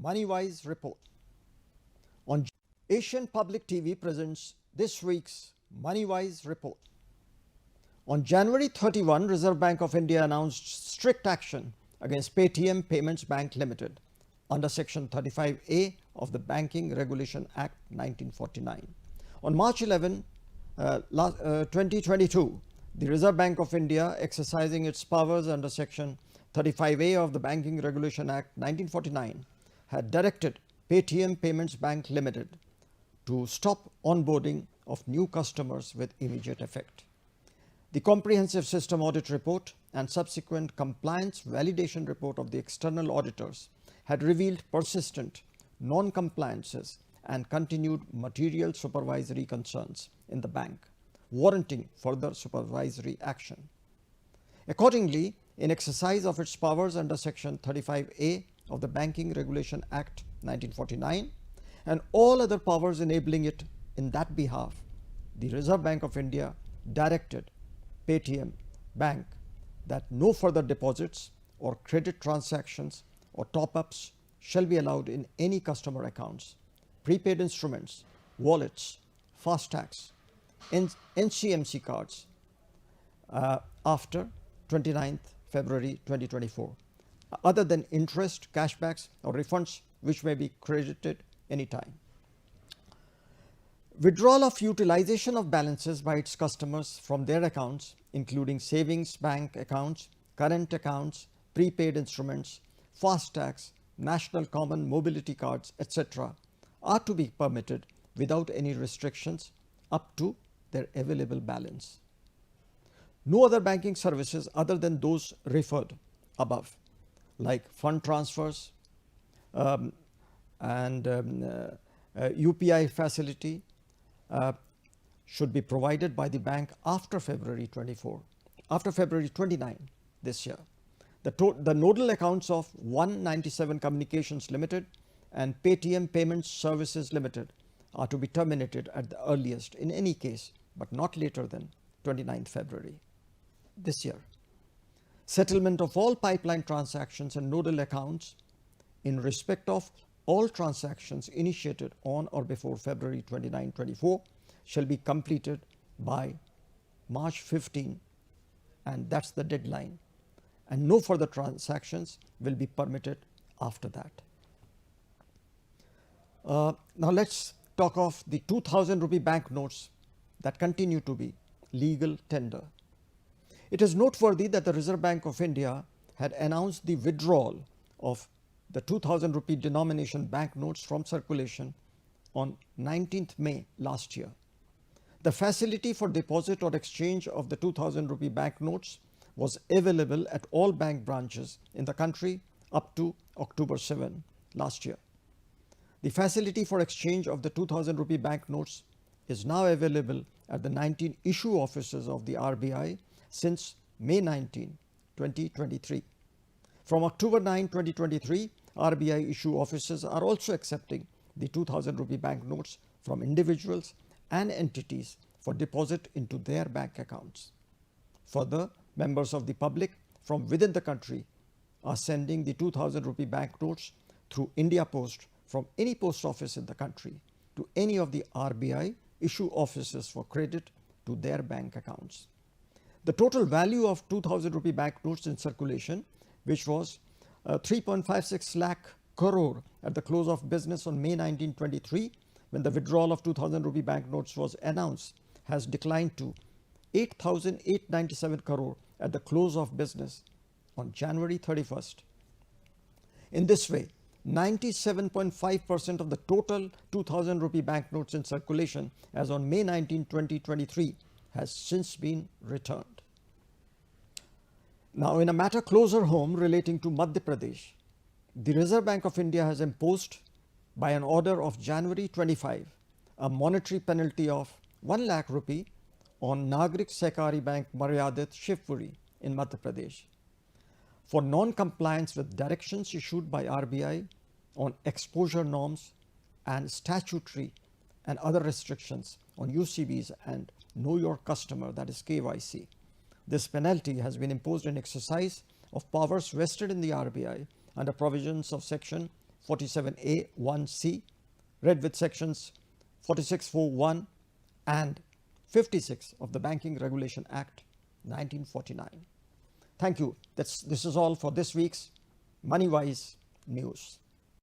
MoneyWise report. On Asian Public TV presents this week's MoneyWise report. On January 31, Reserve Bank of India announced strict action against Paytm Payments Bank Limited under Section 35A of the Banking Regulation Act 1949. On March 11, 2022, the Reserve Bank of India, exercising its powers under Section 35A of the Banking Regulation Act 1949, had directed Paytm Payments Bank Limited to stop onboarding of new customers with immediate effect. The Comprehensive System Audit Report and subsequent compliance validation report of the external auditors had revealed persistent non-compliances and continued material supervisory concerns in the bank, warranting further supervisory action. Accordingly, in exercise of its powers under Section 35A of the Banking Regulation Act 1949 and all other powers enabling it in that behalf, the Reserve Bank of India directed Paytm Bank that no further deposits or credit transactions or top-ups shall be allowed in any customer accounts, prepaid instruments, wallets, FASTags, NCMC cards after 29th February 2024, other than interest, cashbacks or refunds which may be credited anytime. Withdrawal of utilization of balances by its customers from their accounts, including savings bank accounts, current accounts, prepaid instruments, FASTags, National Common Mobility Cards, etc., are to be permitted without any restrictions up to their available balance. No other banking services other than those referred above, like fund transfers and UPI facility, should be provided by the bank after February 29 this year. The nodal accounts of 197 Communications Limited and Paytm Payments Services Limited are to be terminated at the earliest in any case, but not later than 29th February this year. Settlement of all pipeline transactions and nodal accounts in respect of all transactions initiated on or before February 29, 24 shall be completed by March 15, and that's the deadline, and no further transactions will be permitted after that. Now let's talk of the 2000 rupee banknotes that continue to be legal tender. It is noteworthy that the Reserve Bank of India had announced the withdrawal of the 2000 rupee denomination banknotes from circulation on 19th May last year. The facility for deposit or exchange of the 2000 rupee banknotes was available at all bank branches in the country up to October 7 last year. The facility for exchange of the 2000 rupee banknotes is now available at the 19 issue offices of the RBI since May 19, 2023. From October 9, 2023, RBI issue offices are also accepting the 2000 rupee banknotes from individuals and entities for deposit into their bank accounts. Further, members of the public from within the country are sending the 2000 rupee banknotes through India Post from any post office in the country to any of the RBI issue offices for credit to their bank accounts. The total value of 2000 rupee banknotes in circulation, which was 3.56 lakh crore at the close of business on May 19, 2023, when the withdrawal of 2000 rupee banknotes was announced, has declined to 8,897 crore at the close of business on January 31st. In this way, 97.5% of the total 2000 rupee banknotes in circulation as on May 19, 2023 has since been returned. Now, in a matter closer home relating to Madhya Pradesh, the Reserve Bank of India has imposed by an order of January 25 a monetary penalty of 1 lakh rupee on Nagrik Sehkari Bank Maryadit Shivpuri in Madhya Pradesh for non-compliance with directions issued by RBI on exposure norms and statutory and other restrictions on UCBs and Know Your Customer, that is KYC. This penalty has been imposed in exercise of powers vested in the RBI under provisions of Section 47A 1C, read with sections 4641 and 56 of the Banking Regulation Act 1949. Thank you. This is all for this week's MoneyWise News.